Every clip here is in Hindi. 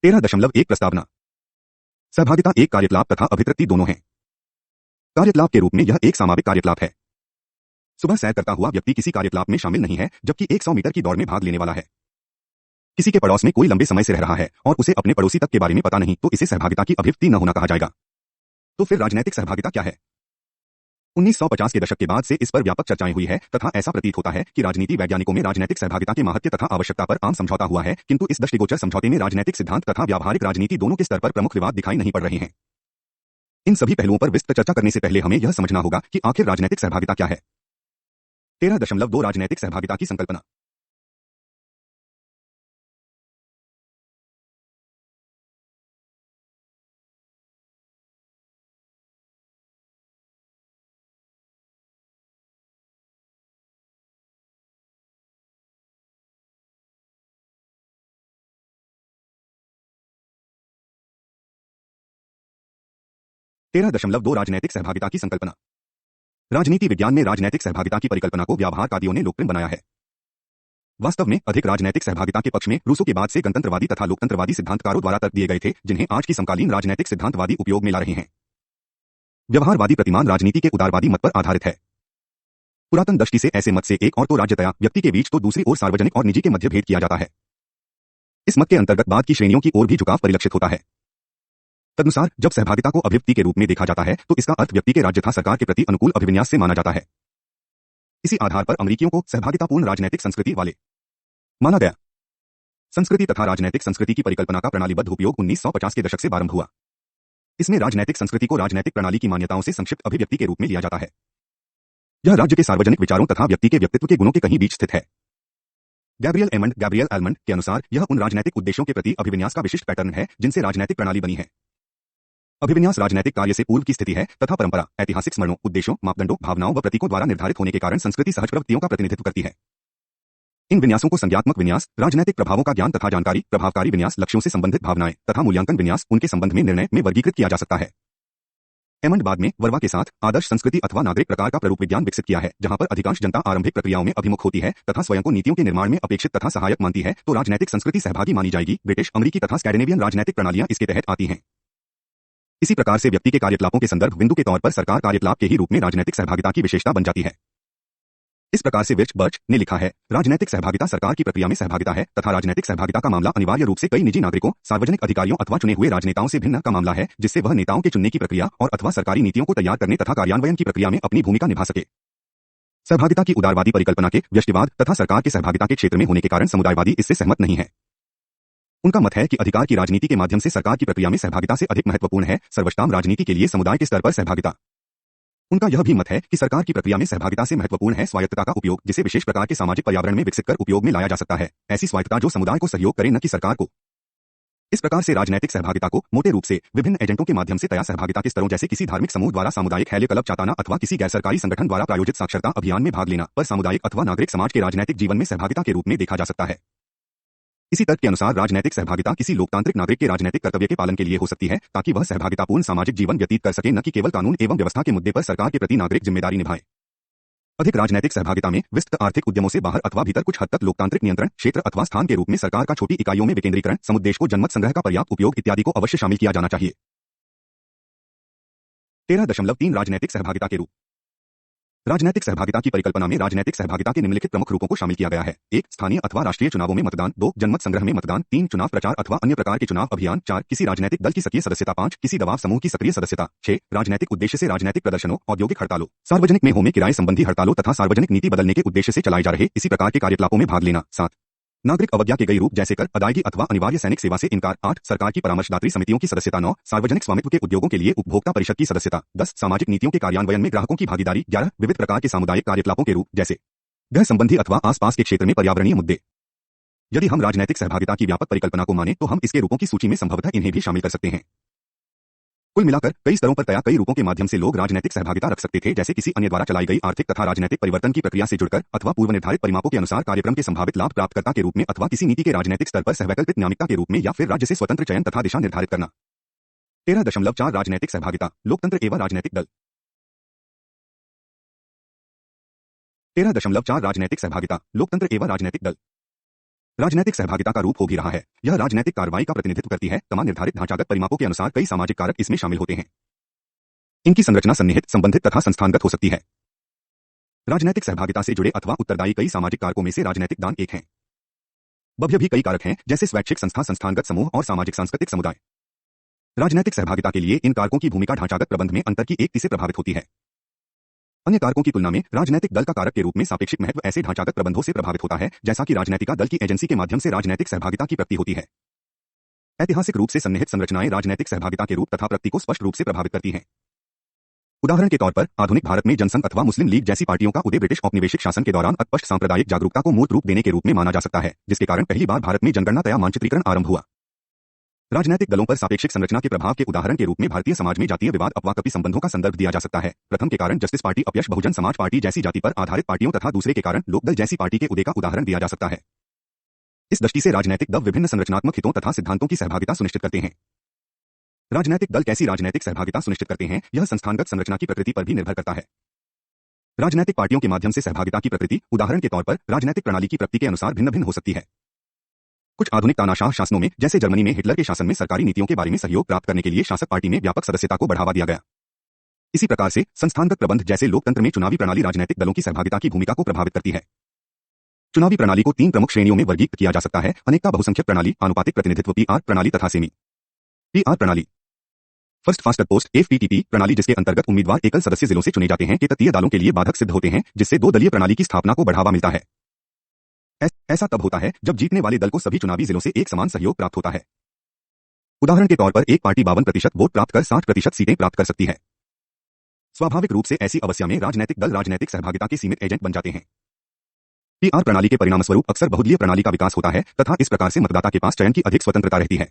13.1 प्रस्तावना। सहभागिता एक कार्यकलाप तथा अभितृप्ति दोनों है। कार्यकलाप के रूप में यह एक सामाजिक कार्यकलाप है। सुबह सैर करता हुआ व्यक्ति किसी कार्यकलाप में शामिल नहीं है, जबकि 100 मीटर की दौड़ में भाग लेने वाला है। किसी के पड़ोस में कोई लंबे समय से रह रहा है और उसे अपने पड़ोसी तक के बारे में पता नहीं, तो इसे सहभागिता की अभिव्यक्ति न होना कहा जाएगा। तो फिर राजनैतिक सहभागिता क्या है? 1950 के दशक के बाद से इस पर व्यापक चर्चाएं हुई है तथा ऐसा प्रतीत होता है कि राजनीति वैज्ञानिकों में राजनैतिक सहभागिता के महत्व तथा आवश्यकता पर आम समझौता हुआ है, किंतु इस दृष्टिगोचर समझौते में राजनैतिक सिद्धांत तथा व्यावहारिक राजनीति दोनों के स्तर पर प्रमुख विवाद दिखाई नहीं पड़ रहे हैं। इन सभी पहलुओं पर विस्तृत चर्चा करने से पहले हमें यह समझना होगा कि आखिर राजनैतिक सहभागिता क्या है। 13.2 राजनैतिक सहभागिता की संकल्पना। तेरह दशमलव दो राजनैतिक सहभागिता की संकल्पना। राजनीति विज्ञान में राजनैतिक सहभागिता की परिकल्पना को व्यावहारवादियों ने लोकप्रिय बनाया है। वास्तव में अधिक राजनैतिक सहभागिता के पक्ष में रूसो के बाद से गणतंत्रवादी तथा लोकतंत्रवादी सिद्धांतकारों द्वारा तर्क दिए गए थे, जिन्हें आज की समकालीन राजनैतिक सिद्धांतवादी उपयोग में ला रहे हैं। व्यवहारवादी प्रतिमान राजनीति के उदारवादी मत पर आधारित है। पुरातन दृष्टि से ऐसे मत से एक और तो राज्यतया व्यक्ति के बीच, तो दूसरी ओर सार्वजनिक और निजी के मध्य भेद किया जाता है। इस मत के अंतर्गत बाद की श्रेणियों की ओर भी झुकाव परिलक्षित होता है। तदनुसार जब सहभागिता को अभिव्यक्ति के रूप में देखा जाता है, तो इसका अर्थ व्यक्ति के राज्य तथा सरकार के प्रति अनुकूल अभिविन्यास से माना जाता है। इसी आधार पर अमेरिकियों को सहभागितापूर्ण राजनैतिक संस्कृति वाले माना गया। संस्कृति तथा राजनैतिक संस्कृति की परिकल्पना का प्रणालीबद्ध उपयोग 1950 के दशक से प्रारंभ हुआ। इसमें राजनैतिक संस्कृति को राजनैतिक प्रणाली की मान्यताओं से संक्षिप्त अभिव्यक्ति के रूप में लिया जाता है। यह राज्य के सार्वजनिक विचारों तथा व्यक्ति के व्यक्तित्व के गुणों के कहीं बीच स्थित है। गैब्रियल एलमंड के अनुसार यह उन राजनैतिक उद्देश्यों के प्रति अभिविन्यास का विशिष्ट पैटर्न है जिनसे राजनैतिक प्रणाली बनी है। अभिविन्यास राजनैतिक कार्य से पूर्व की स्थिति है तथा परंपरा, ऐतिहासिक स्मरणों, उद्देश्यों, मापदंडों, भावनाओं व प्रतीकों द्वारा निर्धारित होने के कारण संस्कृति सहज प्रवृत्तियों का प्रतिनिधित्व करती है। इन विन्यासों को संज्ञात्मक विन्यास, राजनैतिक प्रभावों का ज्ञान तथा जानकारी, प्रभावकारी विन्यास, लक्ष्यों से संबंधित भावनाएं तथा मूल्यांकन विन्यास, उनके संबंध में निर्णय में वर्गीकृत किया जा सकता है। एमंड बाद में वर्वा के साथ आदर्श संस्कृति अथवा नागरिक प्रकार का प्ररूप विज्ञान विकसित किया है, जहां पर अधिकांश जनता आरंभिक प्रक्रियाओं में अभिमुख होती है तथा स्वयं को नीतियों के निर्माण में अपेक्षित तथा सहायक मानती है, तो राजनैतिक संस्कृति सहभागी मानी जाएगी। ब्रिटिश, अमेरिकी तथा स्कैंडिनेवियन राजनैतिक प्रणालियां इसके तहत आती हैं। इसी प्रकार से व्यक्ति के कार्यकलापों के संदर्भ बिंदु के तौर पर सरकार कार्यकलाप के ही रूप में राजनैतिक सहभागिता की विशेषता बन जाती है। इस प्रकार से बर्च ने लिखा है, राजनैतिक सहभागिता सरकार की प्रक्रिया में सहभागिता है तथा राजनैतिक सहभागिता का मामला अनिवार्य रूप से कई निजी नागरिकों, सार्वजनिक अधिकारियों अथवा चुने हुए राजनेताओं से भिन्न का मामला है, जिससे वह नेताओं के चुनने की प्रक्रिया और अथवा सरकारी नीतियों को तैयार करने तथा कार्यान्वयन की प्रक्रिया में अपनी भूमिका निभा सके। सहभागिता की उदारवादी परिकल्पना के व्यष्टिवाद तथा सरकार के सहभागिता के क्षेत्र में होने के कारण समुदायवादी इससे सहमत नहीं है। उनका मत है कि अधिकार की राजनीति के माध्यम से सरकार की प्रक्रिया में सहभागिता से अधिक महत्वपूर्ण है सर्वश्रेष्ठ राजनीति के लिए समुदाय के स्तर पर सहभागिता। उनका यह भी मत है कि सरकार की प्रक्रिया में सहभागिता से महत्वपूर्ण है स्वायत्तता का उपयोग, जिसे विशेष प्रकार के सामाजिक पर्यावरण में विकसित कर उपयोग में लाया जा सकता है। ऐसी स्वायत्तता जो समुदाय को सहयोग करे, न कि सरकार को। इस प्रकार से राजनैतिक सहभागिता को मोटे रूप से विभिन्न एजेंटों के माध्यम से तय सहभागिता के स्तरों, जैसे किसी धार्मिक समूह द्वारा सामुदायिक हैल्य क्लब चाताना अथवा किसी गैर सरकारी संगठन द्वारा प्रायोजित साक्षरता अभियान में भाग लेना, पर सामुदायिक अथवा नागरिक समाज के राजनैतिक जीवन में सहभागिता के रूप में देखा जा सकता है। इसी तर्क के अनुसार राजनैतिक सहभागिता किसी लोकतांत्रिक नागरिक के राजनैतिक कर्तव्य के पालन के लिए हो सकती है, ताकि वह सहभागितापूर्ण सामाजिक जीवन व्यतीत कर सके, न कि केवल कानून एवं व्यवस्था के मुद्दे पर सरकार के प्रति नागरिक जिम्मेदारी निभाए। अधिक राजनैतिक सहभागिता में विस्तृत आर्थिक उद्यमों से बाहर अथवा भीतर कुछ हद तक लोकतांत्रिक नियंत्रण क्षेत्र अथवा स्थान के रूप में सरकार का छोटी इकाइयों में विकेंद्रीकरण, समुद्देश्य को जनमत संग्रह का पर्याप्त उपयोग इत्यादि को अवश्य शामिल किया जाना चाहिए। 13.3 राजनैतिक सहभागिता के रूप। राजनैतिक सहभागिता की परिकल्पना में राजनैतिक सहभागिता के निम्नलिखित प्रमुख रूपों को शामिल किया गया है। 1. स्थानीय अथवा राष्ट्रीय चुनावों में मतदान। 2. जनमत संग्रह में मतदान। 3. चुनाव प्रचार अथवा अन्य प्रकार के चुनाव अभियान। 4. किसी राजनैतिक दल की सक्रिय सदस्यता। 5. किसी दबाव समूह की सक्रिय सदस्यता। 6. राजनैतिक उद्देश्य से राजनैतिक प्रदर्शनों, औद्योगिक हड़तालों, सार्वजनिक में होमे किराए संबंधी हड़तालों तथा सार्वजनिक नीति बदलने के उद्देश्य से चलाए जा रहे इसी प्रकार के कार्यकलापों में भाग लेना। 7. नागरिक अवज्ञा के कई रूप, जैसे कर अदायगी अथवा अनिवार्य सैनिक सेवा से इनकार। 8. सरकार की परामर्शदात्री समितियों की सदस्यता। 9. सार्वजनिक स्वामित्व के उद्योगों के लिए उपभोक्ता परिषद की सदस्यता। 10. सामाजिक नीतियों के कार्यान्वयन में ग्राहकों की भागीदारी। 11. विविध प्रकार के सामुदायिक कार्यकलापों के रूप, जैसे गृह संबंधी अथवा आसपास के क्षेत्र में पर्यावरणीय मुद्दे। यदि हम राजनैतिक सहभागिता की व्यापक परिकल्पना को माने, तो हम इसके रूपों की सूची में संभवतः इन्हें भी शामिल कर सकते हैं। कुल मिलाकर कई स्तरों पर तय कई रूपों के माध्यम से लोग राजनैतिक सहभागिता रख सकते थे, जैसे किसी अन्य द्वारा चलाई गई आर्थिक तथा राजनैतिक परिवर्तन की प्रक्रिया से जुड़कर, अथवा पूर्व निर्धारित परिमापों के अनुसार कार्यक्रम के संभावित लाभ प्राप्तकर्ता के रूप में, अथवा किसी नीति के राजनैतिक स्तर पर सहवैकल्पित न्यायिकता के रूप में, या फिर राज्य से स्वतंत्र चयन तथा दिशा निर्धारित करना। 13.4 राजनैतिक सहभागिता, लोकतंत्र एवं राजनैतिक दल। 13.4 राजनैतिक सहभागिता, लोकतंत्र एवं राजनैतिक दल। राजनैतिक सहभागिता का रूप हो भी रहा है। यह राजनैतिक कार्रवाई का प्रतिनिधित्व करती है। नीर्धारित ढांचागत परिमापों के अनुसार कई सामाजिक कारक इसमें शामिल होते हैं। इनकी संरचना सन्निहित, संबंधित तथा संस्थानगत हो सकती है। राजनैतिक सहभागिता से जुड़े अथवा उत्तरदायी कई सामाजिक कारकों में से राजनैतिक दान एक है। बाह्य भी कई कारक हैं, जैसे स्वैच्छिक संस्था, संस्थानगत समूह और सामाजिक सांस्कृतिक समुदाय। राजनैतिक सहभागिता के लिए इन कारकों की भूमिका ढांचागत प्रबंध में अंतर की एक से प्रभावित होती है। अन्य कारकों की तुलना में राजनैतिक दल का कारक के रूप में सापेक्षिक महत्व ऐसे ढांचागत प्रबंधों से प्रभावित होता है, जैसा कि राजनीतिका दल की एजेंसी के माध्यम से राजनैतिक सहभागिता की प्राप्ति होती है। ऐतिहासिक रूप से सन्निहित संरचनाएं राजनैतिक सहभागिता के रूप तथा प्रकृति को स्पष्ट रूप से प्रभावित करती हैं। उदाहरण के तौर पर आधुनिक भारत में जनसंघ अथवा मुस्लिम लीग जैसी पार्टियों का उदय ब्रिटिश औपनिवेशिक शासन के दौरान अस्पष्ट सांप्रदायिक जागरूकता को मूर्त रूप देने के रूप में माना जा सकता है, जिसके कारण पहली बार भारत में जनगणना तया मानचित्रीकरण आरंभ हुआ। राजनैतिक दलों पर सापेक्षिक संरचना के प्रभाव के उदाहरण के रूप में भारतीय समाज में जातीय विवाद अपवाकपी संबंधों का संदर्भ दिया जा सकता है। प्रथम के कारण जस्टिस पार्टी अपयश, बहुजन समाज पार्टी जैसी जाति पर आधारित पार्टियों तथा दूसरे के कारण लोकदल जैसी पार्टी के उदय का उदाहरण दिया जा सकता है। इस दृष्टि से राजनैतिक दल विभिन्न संरचनात्मक हितों तथा सिद्धांतों की सहभागिता सुनिश्चित करते हैं। राजनैतिक दल कैसी राजनैतिक सहभागिता सुनिश्चित करते हैं, यह संस्थानगत संरचना की प्रकृति पर भी निर्भर करता है। राजनैतिक पार्टियों के माध्यम से सहभागिता की प्रकृति उदाहरण के तौर पर राजनैतिक प्रणाली की प्रकृति के अनुसार भिन्न भिन्न हो सकती है। कुछ आधुनिक तानाशाह शासनों में, जैसे जर्मनी में हिटलर के शासन में, सरकारी नीतियों के बारे में सहयोग प्राप्त करने के लिए शासक पार्टी में व्यापक सदस्यता को बढ़ावा दिया गया। इसी प्रकार से संस्थानगत प्रबंध जैसे लोकतंत्र में चुनावी प्रणाली राजनैतिक दलों की सहभागिता की भूमिका को प्रभावित करती है। चुनावी प्रणाली को 3 प्रमुख श्रेणियों में वर्गीकृत किया जा सकता है: अनेकता बहुसंख्यक प्रणाली, आनुपातिक प्रतिनिधित्व पीआर प्रणाली तथा सेमी पीआर प्रणाली। फर्स्ट फास्ट पोस्ट एफपीटीपी प्रणाली, जिसके अंतर्गत उम्मीदवार एकल सदस्य जिलों से चुने जाते हैं, के तृतीय दलों के लिए बाधक सिद्ध होते हैं, जिससे 2 दलीय प्रणाली की स्थापना को बढ़ावा मिलता है। ऐसा तब होता है जब जीतने वाले दल को सभी चुनावी जिलों से एक समान सहयोग प्राप्त होता है। उदाहरण के तौर पर एक पार्टी 52% वोट प्राप्त कर 60% सीटें प्राप्त कर सकती है। स्वाभाविक रूप से ऐसी अवस्था में राजनैतिक दल राजनैतिक सहभागिता के सीमित एजेंट बन जाते हैं। पीआर प्रणाली के परिणामस्वरूप अक्सर बहुदलीय प्रणाली का विकास होता है तथा इस प्रकार से मतदाता के पास चयन की अधिक स्वतंत्रता रहती है।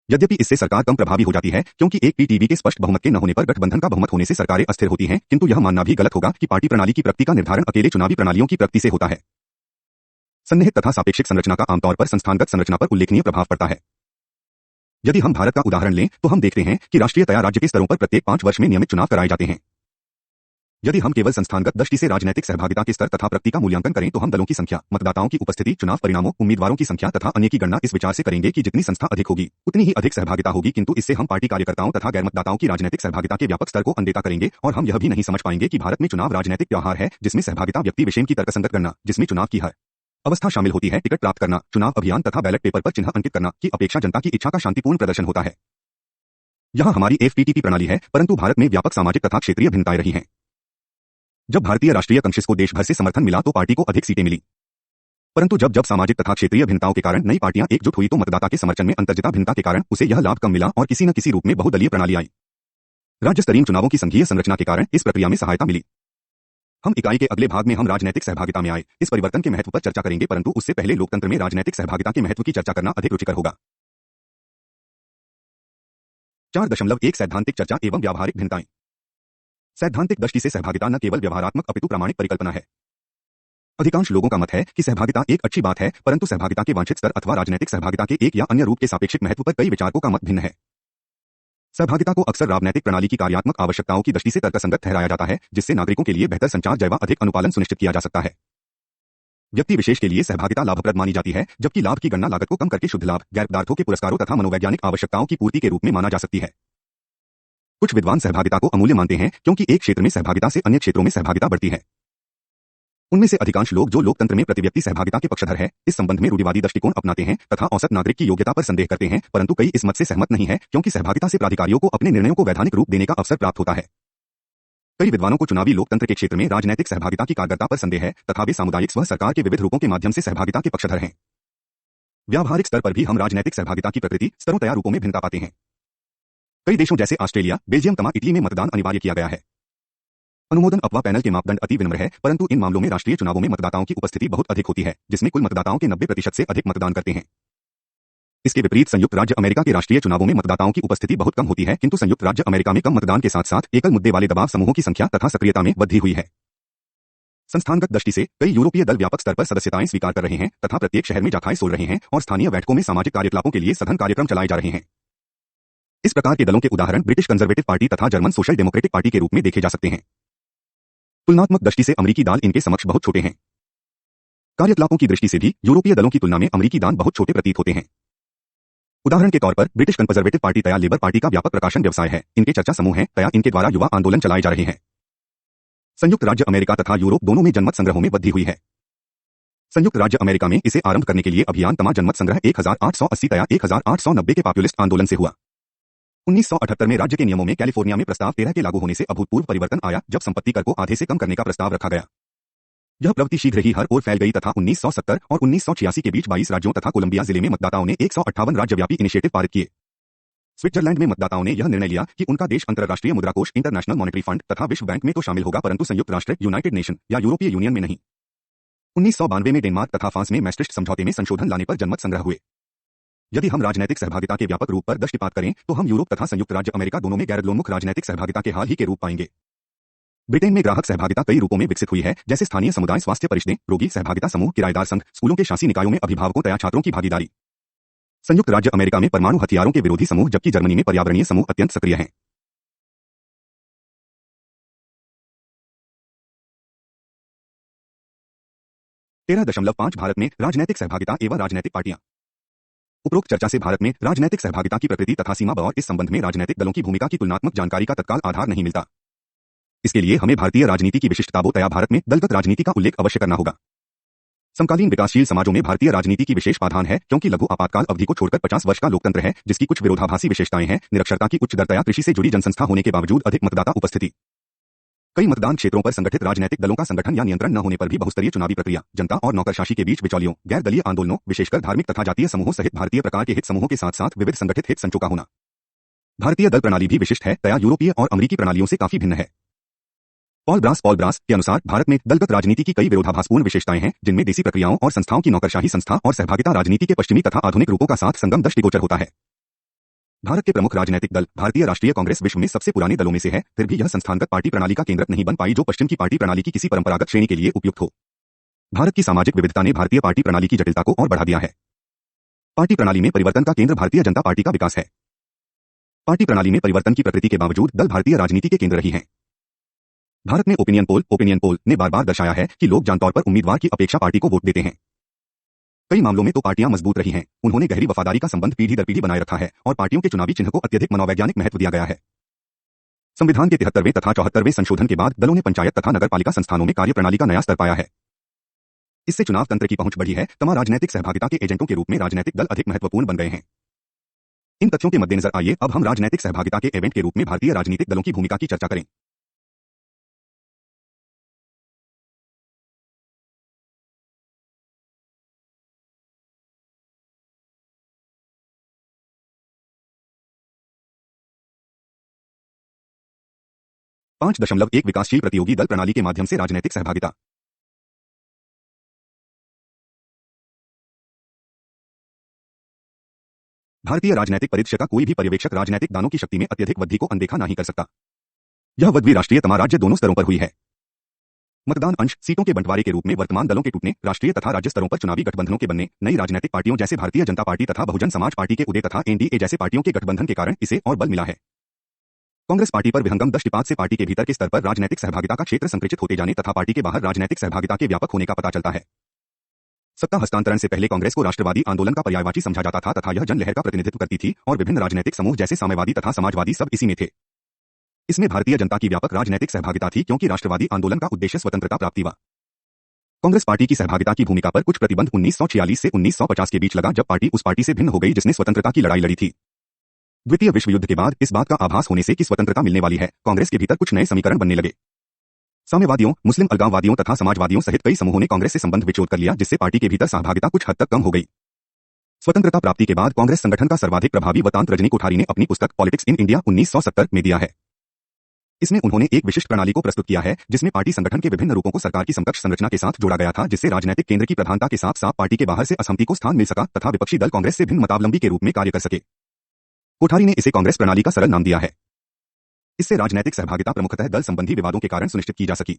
यद्यपि इससे सरकार कम प्रभावी हो जाती है, क्योंकि एक पीटीबी के स्पष्ट बहुमत के न होने पर गठबंधन का बहुमत होने से सरकारें अस्थिर होती हैं, किंतु यह मानना भी गलत होगा कि पार्टी प्रणाली की प्रकृति का निर्धारण अकेले चुनावी प्रणालियों की प्रकृति से होता है। सन्निहित तथा सापेक्षिक संरचना का आमतौर पर संस्थानगत संरचना पर उल्लेखनीय प्रभाव पड़ता है। यदि हम भारत का उदाहरण लें तो हम देखते हैं कि राष्ट्रीयतया राज्य के स्तरों पर प्रत्येक 5 वर्ष में नियमित चुनाव कराए जाते हैं। यदि हम केवल संस्थानगत दृष्टि से राजनैतिक सहभागिता के स्तर तथा प्रकृति का मूल्यांकन करें तो हम दलों की संख्या, मतदाताओं की उपस्थिति, चुनाव परिणामों, उम्मीदवारों की संख्या तथा अन्य की गणना इस विचार से करेंगे कि जितनी संख्या अधिक होगी उतनी ही अधिक सहभागिता होगी, किंतु इससे हम पार्टी कार्यकर्ताओं तथा गैर मतदाताओं की राजनीतिक सहभागिता के व्यापक स्तर को अनदेखा करेंगे और हम यह भी नहीं समझ पाएंगे कि भारत में चुनाव राजनीतिक त्योहार है, जिसमें सहभागिता व्यक्ति विशेष की तर्कसंगत गणना, जिसमें चुनाव की हर अवस्था शामिल होती है, टिकट प्राप्त करना, चुनाव अभियान तथा बैलेट पेपर पर चिन्ह अंकित करना की अपेक्षा जनता की इच्छा का शांतिपूर्ण प्रदर्शन होता है। यहाँ हमारी एफपीटीपी प्रणाली है, परंतु भारत में व्यापक सामाजिक तथा क्षेत्रीय भिन्नताएं रही हैं। जब भारतीय राष्ट्रीय कांग्रेस को देश भर से समर्थन मिला तो पार्टी को अधिक सीटें मिली, परंतु जब सामाजिक तथा क्षेत्रीय भिन्नताओं के कारण नई पार्टियां एकजुट हुई तो मतदाता के समर्थन में अंतर्जता भिन्नता के कारण उसे यह लाभ कम मिला और किसी न किसी रूप में बहुदलीय प्रणाली आई। राज्य स्तरीय चुनावों की संघीय संरचना के कारण इस प्रक्रिया में सहायता मिली। हम इकाई के अगले भाग में हम राजनैतिक सहभागिता में आए इस परिवर्तन के महत्व पर चर्चा करेंगे, परंतु उससे पहले लोकतंत्र में राजनैतिक सहभागिता के महत्व की चर्चा करना अधिक रुचिकर होगा। 4.1 सैद्धांतिक चर्चा एवं व्यावहारिक भिन्नताएं। सैद्धांतिक दृष्टि से सहभागिता न केवल व्यवहारात्मक अपितु प्रामाणिक परिकल्पना है। अधिकांश लोगों का मत है कि सहभागिता एक अच्छी बात है, परंतु सहभागिता के वांछित स्तर अथवा राजनैतिक सहभागिता के एक या अन्य रूप के सापेक्षिक महत्व पर कई विचारकों का मत भिन्न है। सहभागिता को अक्सर राजनैतिक प्रणाली की कार्यात्मक आवश्यकताओं की दृष्टि से तर्कसंगत ठहराया जाता है, जिससे नागरिकों के लिए बेहतर संचार जैवा अधिक अनुपालन सुनिश्चित किया जा सकता है। व्यक्ति विशेष के लिए सहभागिता लाभप्रद मानी जाती है, जबकि लाभ की गणना लागत को कम करके शुद्ध लाभ, गैर पदार्थों के पुरस्कारों तथा मनोवैज्ञानिक आवश्यकताओं की पूर्ति के रूप में माना जा सकती है। कुछ विद्वान सहभागिता को अमूल्य मानते हैं, क्योंकि एक क्षेत्र में सहभागिता से अन्य क्षेत्रों में सहभागिता बढ़ती है। उनमें से अधिकांश लोग जो लोकतंत्र में प्रतिव्यक्ति सहभागिता के पक्षधर है, इस संबंध में रूढ़िवादी दृष्टिकोण अपनाते हैं तथा औसत नागरिक की योग्यता पर संदेह करते हैं, परंतु कई इस मत से सहमत नहीं है, क्योंकि सहभागिता से प्राधिकारियों को अपने निर्णयों को वैधानिक रूप देने का अवसर प्राप्त होता है। कई विद्वानों को चुनावी लोकतंत्र के क्षेत्र में राजनैतिक सहभागिता की कारगरता पर संदेह है तथा वे सामुदायिक स्व सरकार के विविध रूपों के माध्यम से सहभागिता के पक्षधर हैं। व्यावहारिक स्तर पर भी हम राजनैतिक सहभागिता की प्रकृति स्तरों तया रूपों में भिन्नता पाते हैं। कई देशों जैसे ऑस्ट्रेलिया, बेल्जियम तथा इटली में मतदान अनिवार्य किया गया है। अनुमोदन अथवा पैनल के मापदंड अति विनम्र है, परंतु इन मामलों में राष्ट्रीय चुनावों में मतदाताओं की उपस्थिति बहुत अधिक होती है, जिसमें कुल मतदाताओं के 90% से अधिक मतदान करते हैं। इसके विपरीत संयुक्त राज्य अमेरिका के राष्ट्रीय चुनावों में मतदाताओं की उपस्थिति बहुत कम होती है, किंतु संयुक्त राज्य अमेरिका में कम मतदान के साथ साथ एकल मुद्दे वाले दबाव समूहों की संख्या तथा सक्रियता में वृद्धि हुई है। संस्थानगत दृष्टि से कई यूरोपीय दल व्यापक स्तर पर सदस्यताएं स्वीकार कर रहे हैं तथा प्रत्येक शहर में शाखाएं खोल रहे हैं और स्थानीय बैठकों में सामाजिक कार्यकलापों के लिए सघन कार्यक्रम चलाए जा रहे हैं। इस प्रकार के दलों के उदाहरण ब्रिटिश कंजर्वेटिव पार्टी तथा जर्मन सोशल डेमोक्रेटिक पार्टी के रूप में देखे जा सकते हैं। तुलनात्मक दृष्टि से अमेरिकी दल इनके समक्ष बहुत छोटे हैं। कार्यकलापों की दृष्टि से भी यूरोपीय दलों की तुलना में अमेरिकी दान बहुत छोटे प्रतीत होते हैं। उदाहरण के तौर पर ब्रिटिश कंजर्वेटिव पार्टी तया लेबर पार्टी का व्यापक प्रकाशन व्यवसाय है। इनके चर्चा समूह हैं, तया इनके द्वारा युवा आंदोलन चलाए जा रहे हैं। संयुक्त राज्य अमेरिका तथा यूरोप दोनों में जनमत संग्रहों में वृद्धि हुई है। संयुक्त राज्य अमेरिका में इसे आरंभ करने के लिए अभियान तमा जनमत संग्रह 1880 तया 1890 के पॉपुलिस्ट आंदोलन से हुआ। 1978 में राज्य के नियमों में कैलिफोर्निया में प्रस्ताव 13 के लागू होने से अभूतपूर्व परिवर्तन आया, जब संपत्ति कर को आधे से कम करने का प्रस्ताव रखा गया। यह प्रवृत्ति शीघ्र ही हर ओर फैल गई तथा 1970 और 1986 के बीच 22 राज्यों तथा कोलंबिया जिले में मतदाताओं ने 158 राज्यव्यापी इनिशिएटिव पारित किए। स्विट्जरलैंड में मतदाताओं ने यह निर्णय लिया कि उनका देश अंतर्राष्ट्रीय मुद्राकोष इंटरनेशनल मॉनेटरी फंड तथा विश्व बैंक में तो शामिल होगा, परंतु संयुक्त राष्ट्र यूनाइटेड नेशन या यूरोपीय यूनियन में नहीं। 1992 में डेनमार्क तथा फ्रांस में मैस्ट्रिक्ट समझौते में संशोधन लाने पर जनमत संग्रह हुए। यदि हम राजनैतिक सहभागिता के व्यापक रूप पर दृष्टिपात करें तो हम यूरोप तथा संयुक्त राज्य अमेरिका दोनों में गैर-उन्मुख राजनैतिक सहभागिता के हाल ही के रूप पाएंगे। ब्रिटेन में ग्राहक सहभागिता कई रूपों में विकसित हुई है, जैसे स्थानीय समुदाय स्वास्थ्य परिषदें, रोगी सहभागिता समूह, किराएदार संघ, स्कूलों के शासी निकायों में अभिभावकों तथा छात्रों की भागीदारी। संयुक्त राज्य अमेरिका में परमाणु हथियारों के विरोधी समूह, जबकि जर्मनी में पर्यावरणीय समूह अत्यंत सक्रिय हैं। तेरह दशमलव पांच भारत में राजनैतिक सहभागिता एवं राजनैतिक पार्टियां। उपरोक्त चर्चा से भारत में राजनैतिक सहभागिता की प्रकृति तथा सीमा और इस संबंध में राजनैतिक दलों की भूमिका की तुलनात्मक जानकारी का तत्काल आधार नहीं मिलता। इसके लिए हमें भारतीय राजनीति की विशिष्टताओं तथा भारत में दलगत राजनीति का उल्लेख अवश्य करना होगा। समकालीन विकासशील समाजों में भारतीय राजनीति की विशेष प्राधान है, क्योंकि लघु आपातकाल अवधि को छोड़कर 50 वर्ष का लोकतंत्र है, जिसकी कुछ विरोधाभासी विशेषताएं हैं। निरक्षरता की उच्च दर तथा कृषि से जुड़ी जनसंस्था होने के बावजूद अधिक मतदाता उपस्थिति। कई मतदान क्षेत्रों पर संगठित राजनीतिक दलों का संगठन या नियंत्रण न होने पर भी बहुस्तरीय चुनावी प्रक्रिया, जनता और नौकरशाही के बीच बिचौलियों, गैर दलीय आंदोलनों, विशेषकर धार्मिक तथा जातीय समूहों सहित भारतीय प्रकार के हित समूहों के साथ साथ विविध संगठित हित संचों का होना। भारतीय दल प्रणाली भी विशिष्ट है, तथा यूरोपीय और अमेरिकी प्रणालियों से काफी भिन्न है। पॉल ब्रास के अनुसार भारत में दलगत राजनीति की कई विरोधाभासपूर्ण विशेषताएं हैं, जिनमें देसी प्रक्रियाओं और संस्थाओं की नौकरशाही संस्था और सहभागिता राजनीति के पश्चिमी तथा आधुनिक रूपों का साथ संगम दृष्टिगोचर होता है। भारत के प्रमुख राजनीतिक दल भारतीय राष्ट्रीय कांग्रेस विश्व में सबसे पुराने दलों में से है, फिर भी यह संस्थानगत पार्टी प्रणाली का केंद्रक नहीं बन पाई, जो पश्चिम की पार्टी प्रणाली की किसी परंपरागत श्रेणी के लिए उपयुक्त हो। भारत की सामाजिक विविधता ने भारतीय पार्टी प्रणाली की जटिलता को और बढ़ा दिया है। पार्टी प्रणाली में परिवर्तन का केंद्र भारतीय जनता पार्टी का विकास है। पार्टी प्रणाली में परिवर्तन की प्रकृति के बावजूद दल भारतीय राजनीति के केंद्र रही हैं। भारत में ओपिनियन पोल ने बार बार दर्शाया है कि लोग जानतौर पर उम्मीदवार की अपेक्षा पार्टी को वोट देते हैं। कई मामलों में तो पार्टियां मजबूत रही हैं, उन्होंने गहरी वफादारी का संबंध पीढ़ी दर पीढ़ी बनाए रखा है और पार्टियों के चुनावी चिन्ह को अत्यधिक मनोवैज्ञानिक महत्व दिया गया है। संविधान के 73वें तथा 74वें संशोधन के बाद दलों ने पंचायत तथा नगरपालिका संस्थानों में कार्यप्रणाली का नया स्तर पाया है। इससे चुनाव तंत्र की पहुंच बढ़ी है, तमाम राजनीतिक सहभागिता के एजेंटों के रूप में राजनीतिक दल अधिक महत्वपूर्ण बन गए हैं। इन तथ्यों के मद्देनजर आइए अब हम राजनीतिक सहभागिता के एजेंट के रूप में भारतीय राजनीतिक दलों की भूमिका की चर्चा करें। पांच दशमलव एक विकासशील प्रतियोगी दल प्रणाली के माध्यम से राजनीतिक सहभागिता। भारतीय राजनीतिक परिदृश्य का कोई भी पर्यवेक्षक राजनीतिक दानों की शक्ति में अत्यधिक वृद्धि को अनदेखा नहीं कर सकता। यह वृद्धि राष्ट्रीय तथा राज्य दोनों स्तरों पर हुई है। मतदान अंश, सीटों के बंटवारे के रूप में वर्तमान दलों के टूटने, राष्ट्रीय तथा राज्य स्तरों पर चुनावी गठबंधनों के बनने, नई राजनीतिक पार्टियों जैसे भारतीय जनता पार्टी तथा बहुजन समाज पार्टी के उदय तथा एनडीए जैसे पार्टियों के गठबंधन के कारण इसे और बल मिला है। कांग्रेस पार्टी पर विहंगम दृष्टिपात से पार्टी के भीतर के स्तर पर राजनीतिक सहभागिता का क्षेत्र संकुचित होते जाने तथा पार्टी के बाहर राजनीतिक सहभागिता के व्यापक होने का पता चलता है। सत्ता हस्तांतरण से पहले कांग्रेस को राष्ट्रवादी आंदोलन का पर्यायवाची समझा जाता था तथा यह जन लहर का प्रतिनिधित्व करती थी और विभिन्न राजनीतिक समूह जैसे साम्यवादी तथा समाजवादी सब इसी में थे। इसमें भारतीय जनता की व्यापक राजनीतिक सहभागिता थी, क्योंकि राष्ट्रवादी आंदोलन का उद्देश्य स्वतंत्रता प्राप्ति हुआ। कांग्रेस पार्टी की सहभागिता की भूमिका पर कुछ प्रतिबंध 1946 से 1950 के बीच लगा, जब पार्टी उस पार्टी से भिन्न हो गई जिसने स्वतंत्रता की लड़ाई लड़ी थी। द्वितीय विश्व युद्ध के बाद इस बात का आभास होने से कि स्वतंत्रता मिलने वाली है, कांग्रेस के भीतर कुछ नए समीकरण बनने लगे। साम्यवादियों, मुस्लिम अलगाववादियों तथा समाजवादियों सहित कई समूहों ने कांग्रेस से संबंध विच्छेद कर लिया, जिससे पार्टी के भीतर सहभागिता कुछ हद तक कम हो गई। स्वतंत्रता प्राप्ति के बाद कांग्रेस संगठन का सर्वाधिक प्रभावी वतांत रजनी कोठारी ने अपनी पुस्तक पॉलिटिक्स इन इंडिया 1970 में दिया है। इसमें उन्होंने एक विशिष्ट प्रणाली को प्रस्तुत किया है, जिसमें पार्टी संगठन के विभिन्न रूपों को सरकार की समकक्ष संरचना के साथ जोड़ा गया था, जिससे राजनीतिक केंद्र की प्रधानता के साथ साथ पार्टी के बाहर से असहमति को स्थान मिल सका तथा विपक्षी दल कांग्रेस से भिन्न मतावलंबी के रूप में कार्य कर सके। कोठारी ने इसे कांग्रेस प्रणाली का सरल नाम दिया है। इससे राजनीतिक सहभागिता प्रमुखतः दल संबंधी विवादों के कारण सुनिश्चित की जा सकी।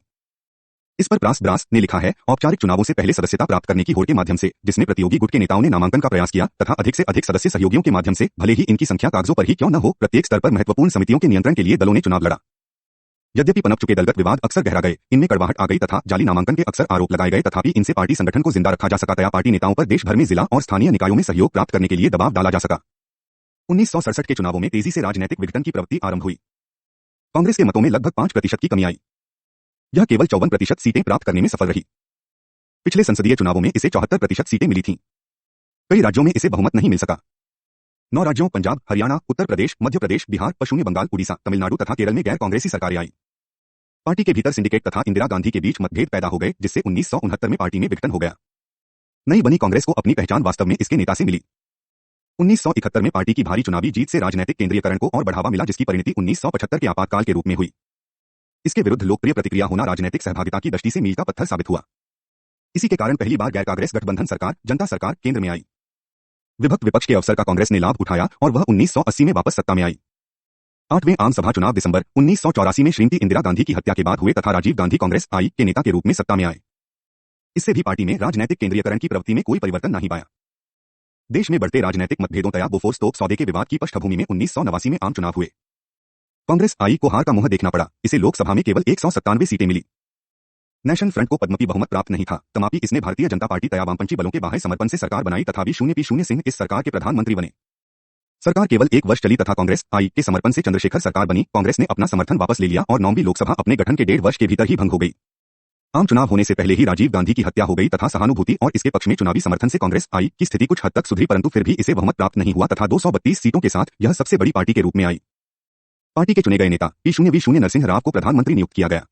इस पर ब्रास ने लिखा है, औपचारिक चुनावों से पहले सदस्यता प्राप्त करने की होड़ के माध्यम से, जिसमें प्रतियोगी गुट के नेताओं ने नामांकन का प्रयास किया तथा अधिक से अधिक सदस्य सहयोगियों के माध्यम से, भले ही इनकी संख्या कागजों पर ही क्यों न हो, प्रत्येक स्तर पर महत्वपूर्ण समितियों के नियंत्रण के लिए दलों ने चुनाव लड़ा। यद्यपि पनप चुके दलगत विवाद अक्सर गहरा गए, इनमें कड़वाहट आ गई तथा जाली नामांकन के अक्सर आरोप लगाए गए, तथापि इनसे पार्टी संगठन को जिंदा रखा जा सका तथा पार्टी नेताओं पर देश भर में जिला और स्थानीय निकायों में सहयोग प्राप्त करने के लिए दबाव डाला जा सका। 1967 के चुनावों में तेजी से राजनीतिक विघटन की प्रवृत्ति आरंभ हुई। कांग्रेस के मतों में लगभग 5% की कमी आई। यह केवल 54% सीटें प्राप्त करने में सफल रही। पिछले संसदीय चुनावों में इसे 74% सीटें मिली थीं। कई राज्यों में इसे बहुमत नहीं मिल सका। 9 राज्यों पंजाब, हरियाणा, उत्तर प्रदेश, मध्य प्रदेश, बिहार, पश्चिमी बंगाल, उड़ीसा, तमिलनाडु तथा केरल में गैर कांग्रेसी सरकारें आई। पार्टी के भीतर सिंडिकेट तथा इंदिरा गांधी के बीच मतभेद पैदा हो गए, जिससे 1969 में पार्टी में विघटन हो गया। नई बनी कांग्रेस को अपनी पहचान वास्तव में इसके नेता से मिली। 1971 में पार्टी की भारी चुनावी जीत से राजनीतिक केंद्रीयकरण को और बढ़ावा मिला, जिसकी परिणति 1975 के आपातकाल के रूप में हुई। इसके विरुद्ध लोकप्रिय प्रतिक्रिया होना राजनीतिक सहभागिता की दृष्टि से मील का पत्थर साबित हुआ। इसी के कारण पहली बार गैर कांग्रेस गठबंधन सरकार, जनता सरकार, केंद्र में आई। विभक्त विपक्ष के अवसर का कांग्रेस ने लाभ उठाया और वह 1980 में वापस सत्ता में आई। 8वें आम सभा चुनाव दिसंबर 1984 में श्रीमती इंदिरा गांधी की हत्या के बाद हुए तथा राजीव गांधी कांग्रेस आई के नेता के रूप में सत्ता में आए। इससे भी पार्टी में राजनीतिक केंद्रीयकरण की प्रवृत्ति में कोई परिवर्तन नहीं पाया। देश में बढ़ते राजनीतिक मतभेदों तथा बोफोर्स तोप सौदे के विवाद की पृष्ठभूमि में 1989 में आम चुनाव हुए। कांग्रेस आई को हार का मुंह देखना पड़ा। इसे लोकसभा में केवल 197 सीटें मिली। नेशनल फ्रंट को पद्मपी बहुमत प्राप्त नहीं था, तमापि इसने भारतीय जनता पार्टी तथा वामपंथी बलों के बाह्य समर्पण से सरकार बनाई तथा V0P0 सिंह इस सरकार के प्रधानमंत्री बने। सरकार केवल 1 वर्ष चली तथा कांग्रेस आई के समर्पण से चंद्रशेखर सरकार बनी। कांग्रेस ने अपना समर्थन वापस ले लिया और 9वीं लोकसभा अपने गठन के 1.5 वर्ष के भीतर ही भंग हो गई। आम चुनाव होने से पहले ही राजीव गांधी की हत्या हो गई तथा सहानुभूति और इसके पक्ष में चुनावी समर्थन से कांग्रेस आई की स्थिति कुछ हद तक सुधरी, परंतु फिर भी इसे बहुमत प्राप्त नहीं हुआ तथा 232 सीटों के साथ यह सबसे बड़ी पार्टी के रूप में आई। पार्टी के चुने गए नेता P0V0 नरसिंह राव को प्रधानमंत्री नियुक्त किया गया।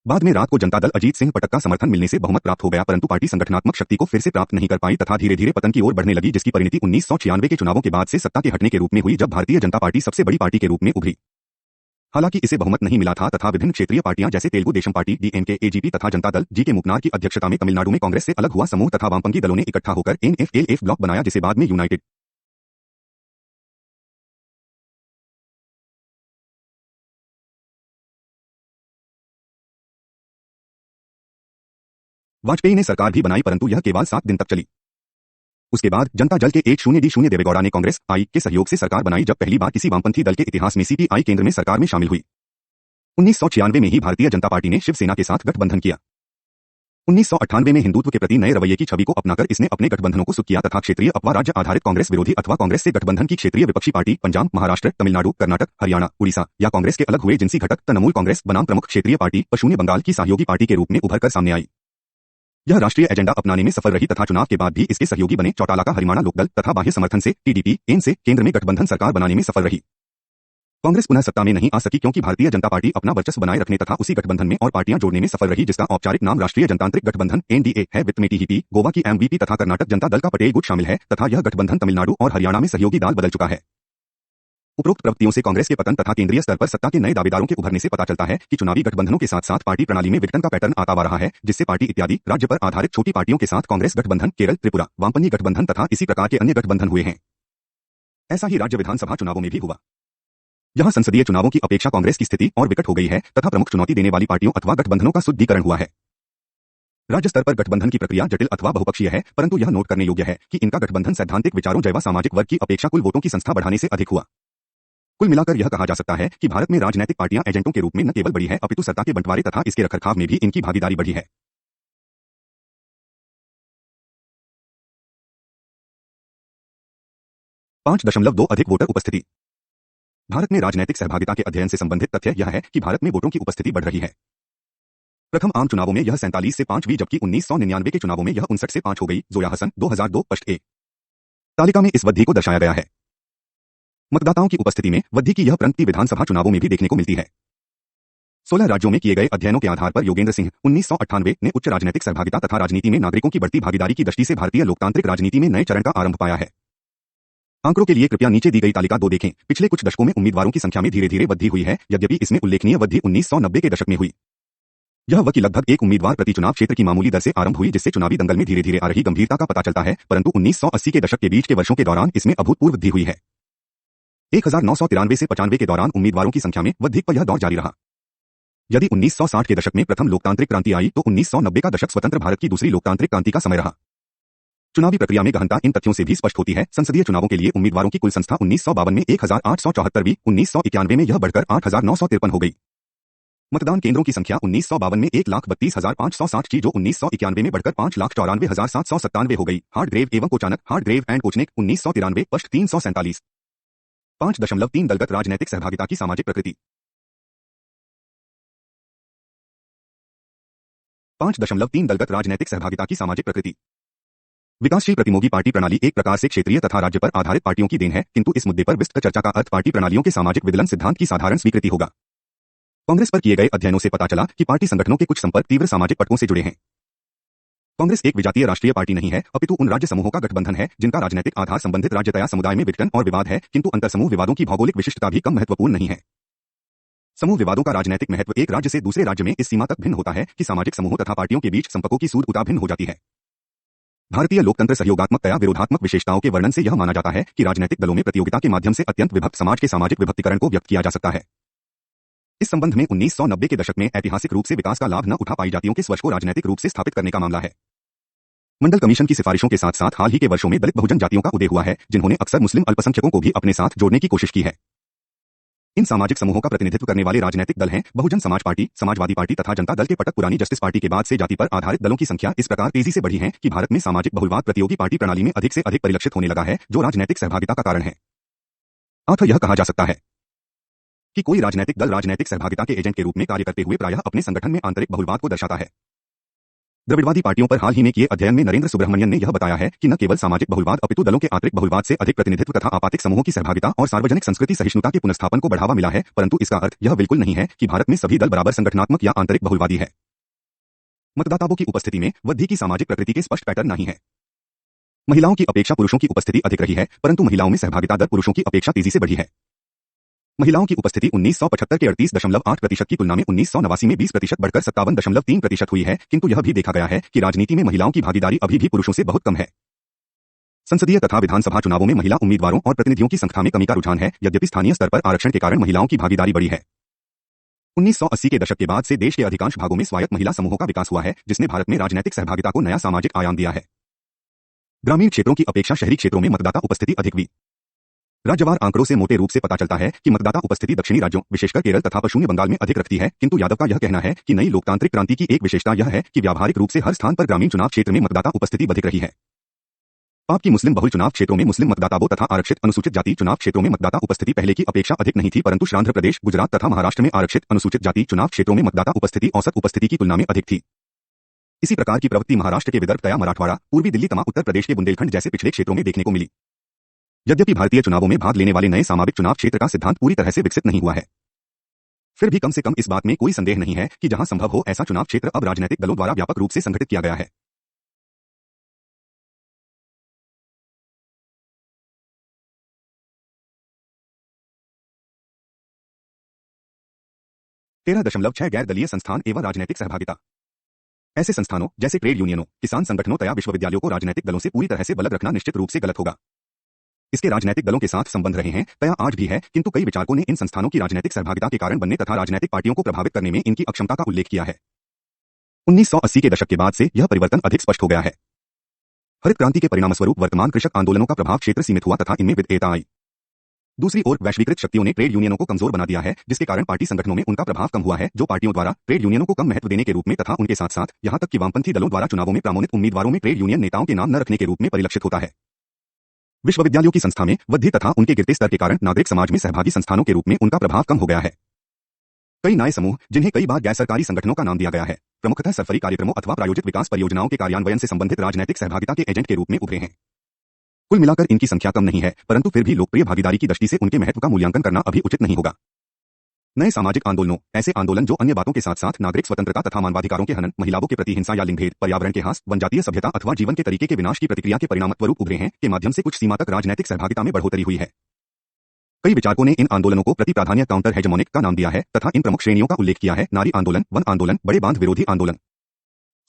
बाद में रात को जनता दल अजीत सिंह पटक का समर्थन मिलने से बहुमत प्राप्त हो गया, परंतु पार्टी संगठनात्मक शक्ति को फिर से प्राप्त नहीं कर पाई तथा धीरे धीरे पतन की ओर बढ़ने लगी, जिसकी परिणति 1996 के चुनावों के बाद से सत्ता के हटने के रूप में हुई, जब भारतीय जनता पार्टी सबसे बड़ी पार्टी के रूप में उभरी। हालांकि इसे बहुमत नहीं मिला था तथा विभिन्न क्षेत्रीय पार्टियां जैसे Telugu Desam party DMK AGP तथा जनता दल जी के मुकनार की अध्यक्षता में तमिलनाडु में कांग्रेस से अलग हुआ समूह तथा वामपंथी दलों ने इकट्ठा होकर NFLF ब्लॉक बनाया, जिसे बाद में यूनाइटेड वाजपेयी ने सरकार भी बनाई, परंतु यह केवल 7 दिन तक चली। उसके बाद जनता दल के 10D0 देवेगौड़ा ने कांग्रेस आई के सहयोग से सरकार बनाई, जब पहली बार किसी वामपंथी दल के इतिहास में CPI केंद्र में सरकार में शामिल हुई। 1996 में ही भारतीय जनता पार्टी ने शिवसेना के साथ गठबंधन किया। 1998 में हिंदुत्व के प्रति नए रवैये की छवि को अपनाकर इसने अपने गठबंधनों को सुध किया तथा क्षेत्रीय अथवा राज्य आधारित कांग्रेस विरोधी अथवा कांग्रेस से गठबंधन की क्षेत्रीय विपक्षी पार्टी पंजाब, महाराष्ट्र, तमिलनाडु, कर्नाटक, हरियाणा, उड़ीसा या कांग्रेस के अलग हुए जिनसी घटक तृणमूल कांग्रेस बनाम प्रमुख क्षेत्रीय पार्टी पश्चिमी बंगाल की सहयोगी पार्टी के रूप में उभर कर सामने आई। यह राष्ट्रीय एजेंडा अपनाने में सफल रही तथा चुनाव के बाद भी इसके सहयोगी बने चौटाला का हरियाणा लोकदल तथा बाह्य समर्थन से TDP एन से केंद्र में गठबंधन सरकार बनाने में सफल रही। कांग्रेस पुनः सत्ता में नहीं आ सकी क्योंकि भारतीय जनता पार्टी अपना वर्चस्व बनाए रखने तथा उसी गठबंधन में और पार्टियां जोड़ने में सफल रही, जिसका औपचारिक नाम राष्ट्रीय जनतांत्रिक गठबंधन NDA है। वित्त में TDP, गोवा की MVP तथा कर्नाटक जनता दल का पटेल गुट शामिल है तथा यह गठबंधन तमिलनाडु और हरियाणा में सहयोगी दल बदल चुका है। उपरोक्त प्रवृत्तियों से कांग्रेस के पतन तथा केंद्रीय स्तर पर सत्ता के नए दावेदारों के उभरने से पता चलता है कि चुनावी गठबंधनों के साथ साथ पार्टी प्रणाली में विघटन का पैटर्न आता आ रहा है, जिससे पार्टी इत्यादि राज्य पर आधारित छोटी पार्टियों के साथ कांग्रेस गठबंधन, केरल, त्रिपुरा, वामपंथी गठबंधन तथा इसी प्रकार के अन्य गठबंधन हुए हैं। ऐसा ही राज्य विधानसभा चुनावों में भी हुआ। यहां संसदीय चुनावों की अपेक्षा कांग्रेस की स्थिति और विकट हो गई है तथा प्रमुख चुनौती देने वाली पार्टियों अथवा गठबंधनों का शुद्धिकरण हुआ है। राज्य स्तर पर गठबंधन की प्रक्रिया जटिल अथवा बहुपक्षीय है, परंतु यह नोट करने योग्य है कि इनका गठबंधन सैद्धांतिक विचारों जैवा सामाजिक वर्ग की अपेक्षा कुल वोटों की संख्या बढ़ाने से अधिक हुआ। कुल मिलाकर यह कहा जा सकता है कि भारत में राजनीतिक पार्टियां एजेंटों के रूप में न केवल बढ़ी है, अपितु सत्ता के बंटवारे तथा इसके रखरखाव में भी इनकी भागीदारी बढ़ी है। 5.2 अधिक वोटर उपस्थिति। भारत में राजनीतिक सहभागिता के अध्ययन से संबंधित तथ्य यह है कि भारत में वोटों की उपस्थिति बढ़ रही है। प्रथम आम चुनावों में यह 47 से 5 हुई, जबकि 1999 के चुनावों में यह 59 से 5 हो गई। जोया हसन 2002 पृष्ठ ए तालिका में इस वृद्धि को दर्शाया गया है। मतदाताओं की उपस्थिति में वृद्धि की यह प्रवृत्ति विधानसभा चुनावों में भी देखने को मिलती है। 16 राज्यों में किए गए अध्ययनों के आधार पर योगेंद्र सिंह 1998 ने उच्च राजनीतिक सहभागिता तथा राजनीति में नागरिकों की बढ़ती भागीदारी की दृष्टि से भारतीय लोकतांत्रिक राजनीति में नए चरण का आरंभ पाया है। आंकड़ों के लिए कृपया नीचे दी गई तालिका 2 देखें। पिछले कुछ दशकों में उम्मीदवारों की संख्या में धीरे धीरे वृद्धि हुई है, यद्यपि इसमें उल्लेखनीय वृद्धि 1990 के दशक में हुई। यह वह कि लगभग एक उम्मीदवार प्रति चुनाव क्षेत्र की मामूली दर से आरंभ हुई, जिससे चुनावी दंगल में धीरे धीरे आ रही गंभीरता का पता चलता है, परंतु 1980 के दशक के बीच के वर्षों के दौरान इसमें अभूतपूर्व वृद्धि हुई है। 1993 से 95 के दौरान उम्मीदवारों की संख्या में वृद्धि पर यह दौर जारी रहा। यदि 1960 के दशक में प्रथम लोकतांत्रिक क्रांति आई तो 1990 का दशक स्वतंत्र भारत की दूसरी लोकतांत्रिक क्रांति का समय रहा। चुनावी प्रक्रिया में गहनता इन तथ्यों से भी स्पष्ट होती है। संसदीय चुनावों के लिए उम्मीदवारों की कुल संख्या 1952 में 1874 हुई, 1991 में यह बढ़कर 8953 हो गई। मतदान केंद्रों की संख्या 1952 में 1,32,560 थी, जो 1991 में बढ़कर 5,94,797 हो गई। हार्डग्रेव एवं कोचानक, हार्डग्रेव एंड कोचनेक 1993, पृष्ठ 347। 5.3 दलगत राजनैतिक सहभागिता की सामाजिक प्रकृति। 5.3 दलगत राजनैतिक सहभागिता की सामाजिक प्रकृति। विकासशील प्रतियोगी पार्टी प्रणाली एक प्रकार से क्षेत्रीय तथा राज्य पर आधारित पार्टियों की देन है, किंतु इस मुद्दे पर विस्तृत चर्चा का अर्थ पार्टी प्रणालियों के सामाजिक विदलन सिद्धांत की साधारण स्वीकृति होगा। कांग्रेस पर किए गए अध्ययनों से पता चला कि पार्टी संगठनों के कुछ संपर्क तीव्र सामाजिक पटकों से जुड़े हैं। कांग्रेस एक विजातीय राष्ट्रीय पार्टी नहीं है, अपितु उन राज्य समूहों का गठबंधन है जिनका राजनीतिक आधार संबंधित राज्यतया समुदाय में विघटन और विवाद है, किंतु अंतरसमूह विवादों की भौगोलिक विशिष्टता भी कम महत्वपूर्ण नहीं है। समूह विवादों का राजनीतिक महत्व एक राज्य से दूसरे राज्य में इस सीमा तक भिन्न होता है कि सामाजिक समूहों तथा पार्टियों के बीच संपर्कों की सूद उता भिन्न हो जाती है। भारतीय लोकतंत्र सहयोगात्मकतया विरोधात्मक विशेषताओं के वर्णन से यह माना जाता है कि राजनीतिक दलों में प्रतियोगिता के माध्यम से अत्यंत विभक्त समाज के सामाजिक विभक्तिकरण को व्यक्त किया जा सकता है। इस संबंध में 1990 के दशक में ऐतिहासिक रूप से विकास का लाभ न उठा पाई जातियों के स्वश को राजनीतिक रूप से स्थापित करने का मामला है। मंडल कमीशन की सिफारिशों के साथ साथ हाल ही के वर्षों में दलित बहुजन जातियों का उदय हुआ है, जिन्होंने अक्सर मुस्लिम अल्पसंख्यकों को भी अपने साथ जोड़ने की कोशिश की है। इन सामाजिक समूहों का प्रतिनिधित्व करने वाले राजनीतिक दल हैं बहुजन समाज पार्टी, समाजवादी पार्टी तथा जनता दल के पटक पुरानी जस्टिस पार्टी के बाद से जाति पर आधारित दलों की संख्या इस प्रकार तेजी से बढ़ी है कि भारत में सामाजिक बहुलवाद प्रतियोगी पार्टी प्रणाली में अधिक से अधिक परिलक्षित होने लगा है, जो राजनीतिक सहभागिता का कारण है। अतः यह कहा जा सकता है कि कोई राजनीतिक दल राजनीतिक सहभागिता के एजेंट के रूप में कार्य करते हुए प्रायः अपने संगठन में आंतरिक बहुलवाद को दर्शाता है। द्रविड़वादी पार्टियों पर हाल ही में किए अध्ययन में नरेंद्र सुब्रमण्यन ने यह बताया है कि न केवल सामाजिक बहुलवाद अपितु दलों के आंतरिक बहुलवाद से अधिक प्रतिनिधित्व तथा आपातिक समूहों की सहभागिता और सार्वजनिक संस्कृति सहिष्णुता के पुनर्स्थापन को बढ़ावा मिला है, परंतु इसका अर्थ यह बिल्कुल नहीं है कि भारत में सभी दल बराबर संगठनात्मक या आंतरिक बहुलवादी है। मतदाताओं की उपस्थिति में वृद्धि की सामाजिक प्रकृति के स्पष्ट पैटर्न नहीं है। महिलाओं की अपेक्षा पुरुषों की उपस्थिति अधिक रही है, परंतु महिलाओं में सहभागिता दर पुरुषों की अपेक्षा तेजी से बढ़ी है। महिलाओं की उपस्थिति 1975 के 38.8% की तुलना में 1989 में 20% बढ़कर 57.3% हुई है, किंतु यह भी देखा गया है कि राजनीति में महिलाओं की भागीदारी अभी भी पुरुषों से बहुत कम है। संसदीय तथा विधानसभा चुनावों में महिला उम्मीदवारों और प्रतिनिधियों की संख्या में कमी का रुझान है, यद्यपि स्थानीय स्तर पर आरक्षण के कारण महिलाओं की भागीदारी बढ़ी है। 1980 के दशक के बाद से देश के अधिकांश भागों में स्वायत्त महिला समूहों का विकास हुआ है, जिसने भारत में राजनीतिक सहभागिता को नया सामाजिक आयाम दिया है। ग्रामीण क्षेत्रों की अपेक्षा शहरी क्षेत्रों में मतदाता उपस्थिति अधिक हुई। राज्यवार आंकड़ों से मोटे रूप से पता चलता है कि मतदाता उपस्थिति दक्षिणी राज्यों विशेषकर केरल तथा पश्चिमी बंगाल में अधिक रखती है, किंतु यादव का यह कहना है कि नई लोकतांत्रिक क्रांति की एक विशेषता यह है कि व्यावहारिक रूप से हर स्थान पर ग्रामीण चुनाव क्षेत्र में मतदाता उपस्थिति अधिक रही है। आप की मुस्लिम बहुल चुनाव क्षेत्रों में मुस्लिम मतदाताओं तथा आरक्षित अनुसूचित जाति चुनाव क्षेत्रों में मतदाता उपस्थिति पहले की अपेक्षा अधिक नहीं थी, परंतु आंध्र प्रदेश, गुजरात तथा महाराष्ट्र में आरक्षित अनुसूचित जाति चुनाव क्षेत्रों में मतदाता उपस्थिति औसत उपस्थिति की तुलना में अधिक थी। इसी प्रकार की प्रवृत्ति महाराष्ट्र के विदर्भ तया मराठवाड़ा, पूर्वी दिल्ली तथा उत्तर प्रदेश के बुंदेलखंड जैसे पिछड़े क्षेत्रों में देखने को मिली। यद्यपि भारतीय चुनावों में भाग लेने वाले नए सामाजिक चुनाव क्षेत्र का सिद्धांत पूरी तरह से विकसित नहीं हुआ है, फिर भी कम से कम इस बात में कोई संदेह नहीं है कि जहां संभव हो ऐसा चुनाव क्षेत्र अब राजनीतिक दलों द्वारा व्यापक रूप से संगठित किया गया है। तेरह दशमलव छह गैर दलीय संस्थान एवं राजनीतिक सहभागिता। ऐसे संस्थानों जैसे ट्रेड यूनियनों, किसान संगठनों तथा विश्वविद्यालयों को राजनीतिक दलों से पूरी तरह से अलग रखना निश्चित रूप से गलत होगा। इसके राजनीतिक दलों के साथ संबंध रहे हैं तया आज भी है, किंतु कई विचारकों ने इन संस्थानों की राजनीतिक सहभागिता के कारण बनने तथा राजनीतिक पार्टियों को प्रभावित करने में इनकी अक्षमता का उल्लेख किया है। 1980 के दशक के बाद से यह परिवर्तन अधिक स्पष्ट हो गया है। हरित क्रांति के परिणामस्वरूप वर्तमान कृषक आंदोलनों का प्रभाव क्षेत्र सीमित हुआ तथा इनमें विविधता आई। दूसरी ओर वैश्वीकृत शक्तियों ने ट्रेड यूनियनों को कमजोर बना दिया है, जिसके कारण पार्टी संगठनों में उनका प्रभाव कम हुआ है, जो पार्टियों द्वारा ट्रेड यूनियनों को कम महत्व देने के रूप में तथा उनके साथ साथ यहां तक कि वामपंथी दलों द्वारा चुनावों में प्रामाणिक उम्मीदवारों में ट्रेड यूनियन नेताओं के नाम न रखने के रूप में परिलक्षित होता है। विश्वविद्यालयों की संस्था में वृद्धि तथा उनके गिरते स्तर के कारण नागरिक समाज में सहभागी संस्थानों के रूप में उनका प्रभाव कम हो गया है। कई नए समूह, जिन्हें कई बार गैर सरकारी संगठनों का नाम दिया गया है, प्रमुखतः सरकारी कार्यक्रमों अथवा प्रायोजित विकास परियोजनाओं के कार्यान्वयन से संबंधित राजनीतिक सहभागिता के एजेंट के रूप में उभरे हैं। कुल मिलाकर इनकी संख्या कम नहीं है, परंतु फिर भी लोकप्रिय भागीदारी की दृष्टि से उनके महत्व का मूल्यांकन करना अभी उचित नहीं होगा। नए सामाजिक आंदोलनों, ऐसे आंदोलन जो अन्य बातों के साथ साथ नागरिक स्वतंत्रता तथा मानवाधिकारों के हनन, महिलाओं के प्रति हिंसा या लिंगभेद, पर्यावरण के ह्रास, वनजातीय सभ्यता अथवा जीवन के तरीके के विनाश की प्रतिक्रिया के परिणामस्वरूप उभरे हैं, के माध्यम से कुछ सीमा तक राजनीतिक सहभागिता में बढ़ोतरी हुई है। कई विचारकों ने इन आंदोलनों को प्रति प्राधान्य काउंटर हेजेमोनिक का नाम दिया है तथा इन प्रमुख श्रेणियों का उल्लेख किया है: नारी आंदोलन, वन आंदोलन, बड़े बांध विरोधी आंदोलन।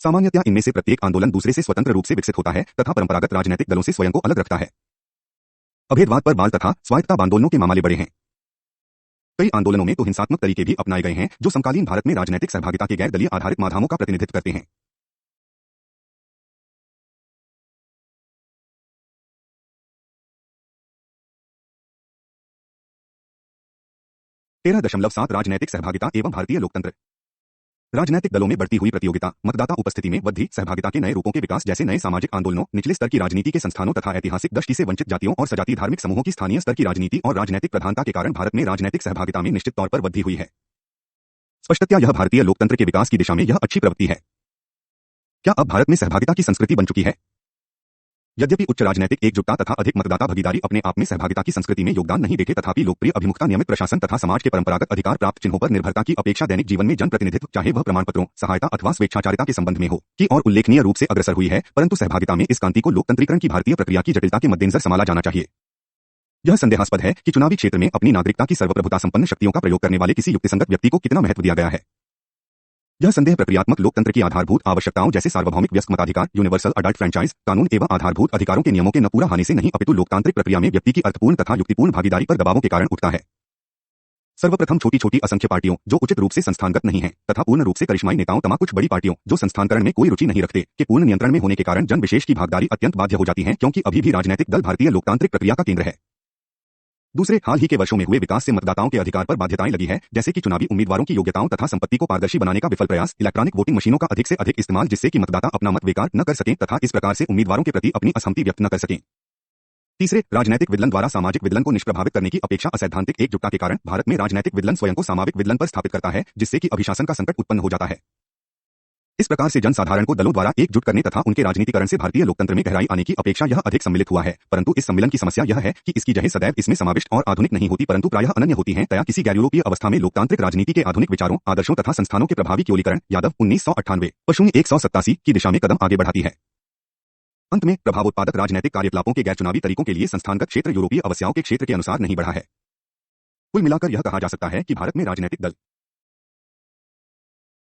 सामान्यतया इनमें से प्रत्येक आंदोलन दूसरे से स्वतंत्र रूप से विकसित होता है तथा परंपरागत राजनीतिक दलों से स्वयं को अलग रखता है। अभेदवाद पर बाल तथा स्वायत्तता आंदोलनों के मामले बड़े हैं। कई आंदोलनों में तो हिंसात्मक तरीके भी अपनाए गए हैं, जो समकालीन भारत में राजनीतिक सहभागिता के गैर दलीय आधारित माध्यमों का प्रतिनिधित्व करते हैं। तेरह दशमलव सात राजनीतिक सहभागिता एवं भारतीय लोकतंत्र। राजनैतिक दलों में बढ़ती हुई प्रतियोगिता, मतदाता उपस्थिति में वृद्धि, सहभागिता के नए रूपों के विकास जैसे नए सामाजिक आंदोलनों, निचले स्तर की राजनीति के संस्थानों तथा ऐतिहासिक दृष्टि से वंचित जातियों और सजातीय धार्मिक समूहों की स्थानीय स्तर की राजनीति और राजनैतिक प्रधानता के कारण भारत में राजनैतिक सहभागिता में निश्चित तौर पर वृद्धि हुई है। स्पष्टतया यह भारतीय लोकतंत्र के विकास की दिशा में यह अच्छी प्रवृत्ति है। क्या अब भारत में सहभागिता की संस्कृति बन चुकी है? यद्यपि उच्च राजनैतिक एकजुटता तथा अधिक मतदाता भागीदारी अपने आप में सहभागिता की संस्कृति में योगदान नहीं देते, तथापि लोकप्रिय अभिमुखता, नियमित प्रशासन तथा समाज के परंपरागत अधिकार प्राप्त चिन्हों पर निर्भरता की अपेक्षा दैनिक जीवन में जनप्रतिनिधित्व, चाहे वह प्रमाणपत्रों, सहायता अथवा स्वेच्छाचारिता के संबंध में हो, की और उल्लेखनीय रूप से अग्रसर हुई है। परंतु सहभागिता में इस क्रांति को लोकतंत्रीकरण की भारतीय प्रक्रिया की जटिलता के मद्देनजर संभाला जाना चाहिए। यह संदेहास्पद है कि चुनावी क्षेत्र में अपनी नागरिकता की सर्वप्रभुता संपन्न शक्तियों का प्रयोग करने वाले किसी युक्तिसंगत व्यक्ति को कितना महत्व दिया गया है। यह संदेह प्रक्रियात्मक लोकतंत्र की आधारभूत आवश्यकताओं जैसे सार्वभौमिक वयस्क मताधिकार, यूनिवर्सल अडल्ट फ्रेंचाइज, कानून एवं आधारभूत अधिकारों के नियमों के न पूरा होने से नहीं, अपितु लोकतांत्रिक प्रक्रिया में व्यक्ति की अर्थपूर्ण तथा युक्तिपूर्ण भागीदारी पर दबावों के कारण उठता है। सर्वप्रथम छोटी छोटी असंख्य पार्टियों जो उचित रूप से संस्थानगत नहीं है तथा पूर्ण रूप से करिश्माई नेताओं तमा कुछ बड़ी पार्टियों जो संस्थानकरण में कोई रुचि नहीं रखते के पूर्ण नियंत्रण में होने के कारण जन विशेष की भागीदारी अत्यंत बाध्य हो जाती है, क्योंकि अभी भी राजनीतिक दल भारतीय लोकतांत्रिक प्रक्रिया का केंद्र है। दूसरे, हाल ही के वर्षों में हुए विकास से मतदाताओं के अधिकार पर बाध्यताएं लगी है, जैसे कि चुनावी उम्मीदवारों की योग्यताओं तथा संपत्ति को पारदर्शी बनाने का विफल प्रयास, इलेक्ट्रॉनिक वोटिंग मशीनों का अधिक से अधिक इस्तेमाल जिससे कि मतदाता अपना मत बेकार न कर सकें तथा इस प्रकार से उम्मीदवारों के प्रति अपनी असहमति व्यक्त न कर सकें। तीसरे, राजनीतिक विदलन द्वारा सामाजिक विदलन को निष्प्रभावित करने की अपेक्षा असैद्धांतिक एकजुटता के कारण भारत में राजनीतिक विदलन स्वयं को सामाजिक विदलन पर स्थापित करता है, जिससे कि अभिशासन का संकट उत्पन्न हो जाता है। इस प्रकार से जनसाधारण को दलों द्वारा एकजुट करने तथा उनके राजनीतिकरण से भारतीय लोकतंत्र में गहराई आने की अपेक्षा यह अधिक सम्मिलित हुआ है। परंतु इस सम्मिलन की समस्या यह है कि इसकी जगह सदैव इसमें समाविष्ट और आधुनिक नहीं होती, परंतु प्रायः अनन्य होती हैं। तया किसी गैर यूरोपीय अवस्था में लोकतांत्रिक राजनीति के आधुनिक विचारों, आदर्शों तथा संस्थानों के प्रभावी क्योलीकरण यादव 1998 187 की दिशा में कदम आगे बढ़ाती है। अंत में प्रभावोत्पादक राजनीतिक कार्यकलापों के गैर चुनावी तरीकों के लिए संस्थानगत क्षेत्र यूरोपीय अवस्थाओं के क्षेत्र के अनुसार नहीं बढ़ा है। कुल मिलाकर यह कहा जा सकता है कि भारत में राजनीतिक दल